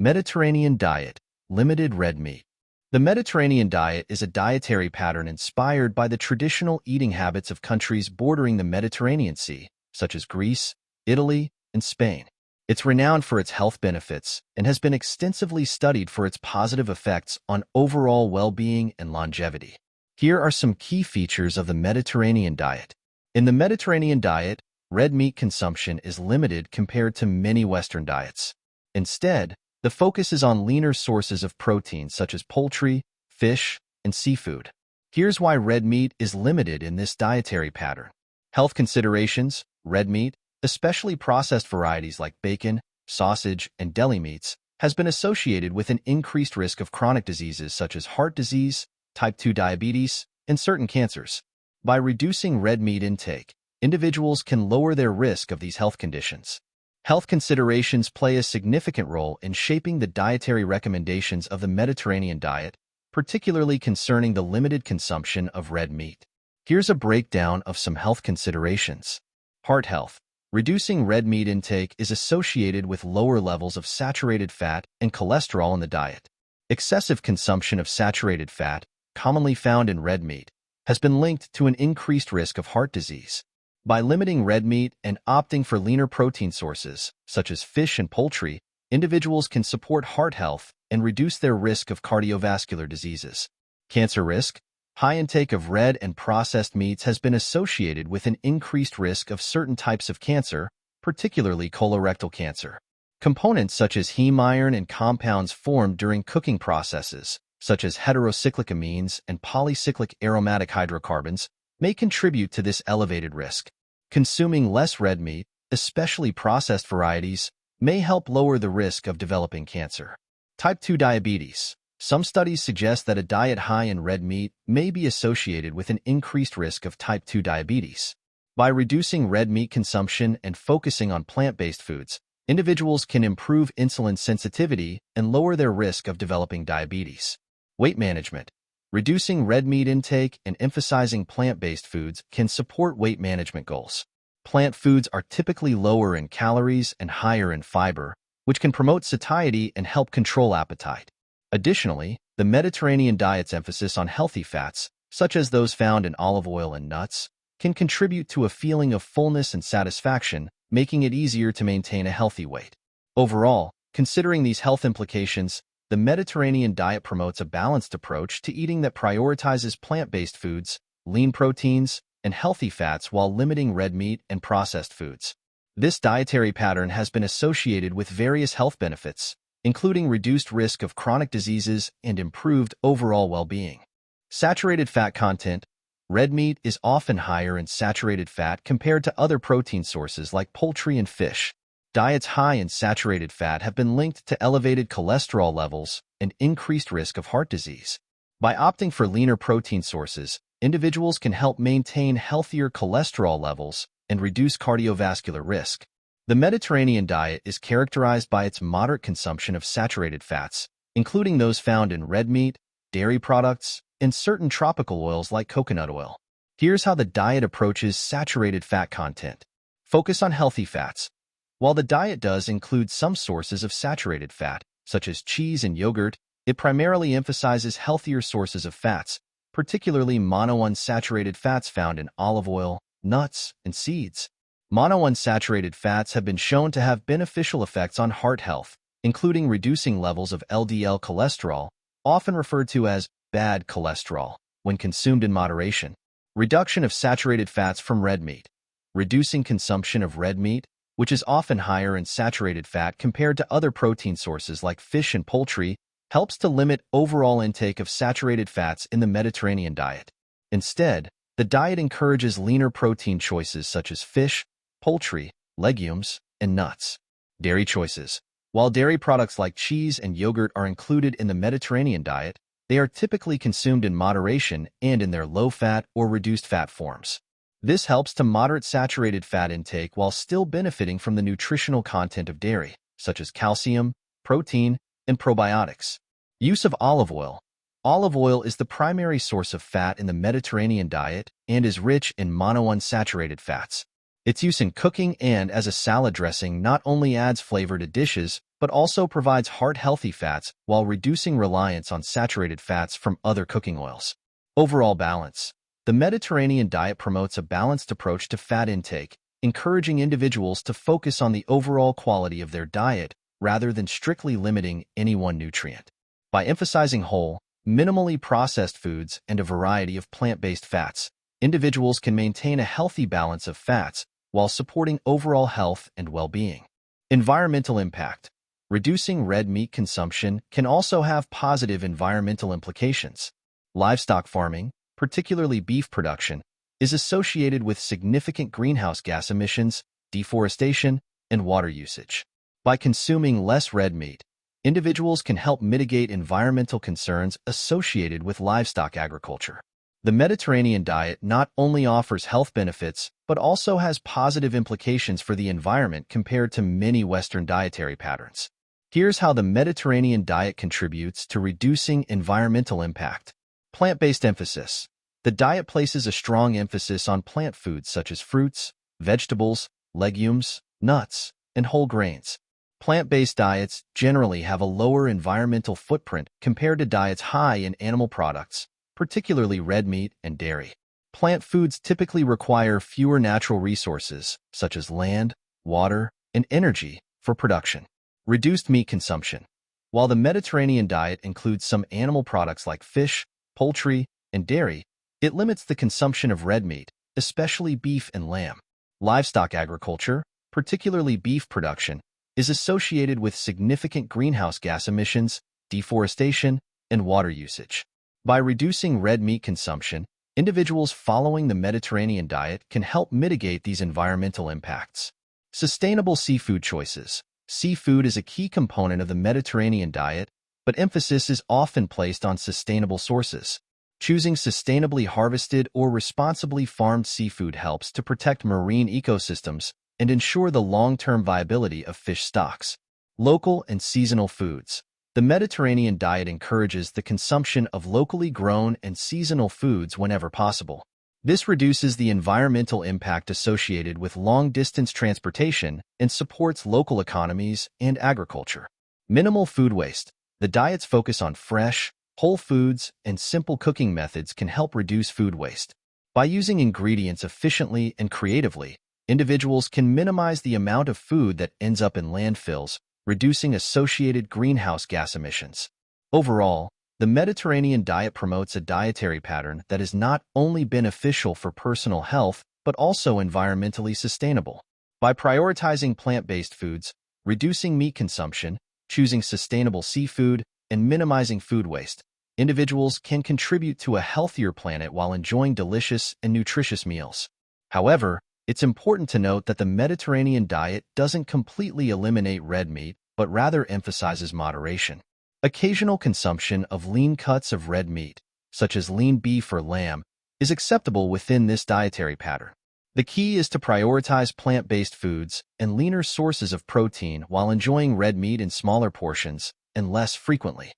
Mediterranean diet, limited red meat. The Mediterranean diet is a dietary pattern inspired by the traditional eating habits of countries bordering the Mediterranean Sea, such as Greece, Italy, and Spain. It's renowned for its health benefits and has been extensively studied for its positive effects on overall well-being and longevity. Here are some key features of the Mediterranean diet. In the Mediterranean diet, red meat consumption is limited compared to many Western diets. Instead, the focus is on leaner sources of protein such as poultry, fish, and seafood. Here's why red meat is limited in this dietary pattern. Health considerations: red meat, especially processed varieties like bacon, sausage, and deli meats, has been associated with an increased risk of chronic diseases such as heart disease, type 2 diabetes, and certain cancers. By reducing red meat intake, individuals can lower their risk of these health conditions. Health considerations play a significant role in shaping the dietary recommendations of the Mediterranean diet, particularly concerning the limited consumption of red meat. Here's a breakdown of some health considerations. Heart health. Reducing red meat intake is associated with lower levels of saturated fat and cholesterol in the diet. Excessive consumption of saturated fat, commonly found in red meat, has been linked to an increased risk of heart disease. By limiting red meat and opting for leaner protein sources, such as fish and poultry, individuals can support heart health and reduce their risk of cardiovascular diseases. Cancer risk. High intake of red and processed meats has been associated with an increased risk of certain types of cancer, particularly colorectal cancer. Components such as heme iron and compounds formed during cooking processes, such as heterocyclic amines and polycyclic aromatic hydrocarbons, may contribute to this elevated risk. Consuming less red meat, especially processed varieties, may help lower the risk of developing cancer. Type 2 diabetes. Some studies suggest that a diet high in red meat may be associated with an increased risk of type 2 diabetes. By reducing red meat consumption and focusing on plant-based foods, individuals can improve insulin sensitivity and lower their risk of developing diabetes. Weight management. Reducing red meat intake and emphasizing plant-based foods can support weight management goals. Plant foods are typically lower in calories and higher in fiber, which can promote satiety and help control appetite. Additionally, the Mediterranean diet's emphasis on healthy fats, such as those found in olive oil and nuts, can contribute to a feeling of fullness and satisfaction, making it easier to maintain a healthy weight. Overall, considering these health implications, the Mediterranean diet promotes a balanced approach to eating that prioritizes plant-based foods, lean proteins, and healthy fats while limiting red meat and processed foods. This dietary pattern has been associated with various health benefits, including reduced risk of chronic diseases and improved overall well-being. Saturated fat content. Red meat is often higher in saturated fat compared to other protein sources like poultry and fish. Diets high in saturated fat have been linked to elevated cholesterol levels and increased risk of heart disease. By opting for leaner protein sources, individuals can help maintain healthier cholesterol levels and reduce cardiovascular risk. The Mediterranean diet is characterized by its moderate consumption of saturated fats, including those found in red meat, dairy products, and certain tropical oils like coconut oil. Here's how the diet approaches saturated fat content. Focus on healthy fats. While the diet does include some sources of saturated fat, such as cheese and yogurt, it primarily emphasizes healthier sources of fats, particularly monounsaturated fats found in olive oil, nuts, and seeds. Monounsaturated fats have been shown to have beneficial effects on heart health, including reducing levels of LDL cholesterol, often referred to as bad cholesterol, when consumed in moderation. Reduction of saturated fats from red meat. Reducing consumption of red meat, which is often higher in saturated fat compared to other protein sources like fish and poultry, helps to limit overall intake of saturated fats in the Mediterranean diet. Instead, the diet encourages leaner protein choices such as fish, poultry, legumes, and nuts. Dairy choices. While dairy products like cheese and yogurt are included in the Mediterranean diet, they are typically consumed in moderation and in their low-fat or reduced-fat forms. This helps to moderate saturated fat intake while still benefiting from the nutritional content of dairy, such as calcium, protein, and probiotics. Use of olive oil. Olive oil is the primary source of fat in the Mediterranean diet and is rich in monounsaturated fats. Its use in cooking and as a salad dressing not only adds flavor to dishes, but also provides heart-healthy fats while reducing reliance on saturated fats from other cooking oils. Overall balance. The Mediterranean diet promotes a balanced approach to fat intake, encouraging individuals to focus on the overall quality of their diet rather than strictly limiting any one nutrient. By emphasizing whole, minimally processed foods and a variety of plant-based fats, individuals can maintain a healthy balance of fats while supporting overall health and well-being. Environmental impact. Reducing red meat consumption can also have positive environmental implications. Livestock farming, particularly beef production, is associated with significant greenhouse gas emissions, deforestation, and water usage. By consuming less red meat, individuals can help mitigate environmental concerns associated with livestock agriculture. The Mediterranean diet not only offers health benefits, but also has positive implications for the environment compared to many Western dietary patterns. Here's how the Mediterranean diet contributes to reducing environmental impact. Plant-based emphasis. The diet places a strong emphasis on plant foods such as fruits, vegetables, legumes, nuts, and whole grains. Plant-based diets generally have a lower environmental footprint compared to diets high in animal products, particularly red meat and dairy. Plant foods typically require fewer natural resources, such as land, water, and energy, for production. Reduced meat consumption. While the Mediterranean diet includes some animal products like fish, poultry, and dairy, it limits the consumption of red meat, especially beef and lamb. Livestock agriculture, particularly beef production, is associated with significant greenhouse gas emissions, deforestation, and water usage. By reducing red meat consumption, individuals following the Mediterranean diet can help mitigate these environmental impacts. Sustainable seafood choices. Seafood is a key component of the Mediterranean diet, but emphasis is often placed on sustainable sources. Choosing sustainably harvested or responsibly farmed seafood helps to protect marine ecosystems and ensure the long-term viability of fish stocks. Local and seasonal foods. The Mediterranean diet encourages the consumption of locally grown and seasonal foods whenever possible. This reduces the environmental impact associated with long-distance transportation and supports local economies and agriculture. Minimal food waste. The diet's focus on fresh, whole foods and simple cooking methods can help reduce food waste. By using ingredients efficiently and creatively, individuals can minimize the amount of food that ends up in landfills, reducing associated greenhouse gas emissions. Overall, the Mediterranean diet promotes a dietary pattern that is not only beneficial for personal health, but also environmentally sustainable. By prioritizing plant-based foods, reducing meat consumption, choosing sustainable seafood, and minimizing food waste, individuals can contribute to a healthier planet while enjoying delicious and nutritious meals. However, it's important to note that the Mediterranean diet doesn't completely eliminate red meat, but rather emphasizes moderation. Occasional consumption of lean cuts of red meat, such as lean beef or lamb, is acceptable within this dietary pattern. The key is to prioritize plant-based foods and leaner sources of protein while enjoying red meat in smaller portions and less frequently.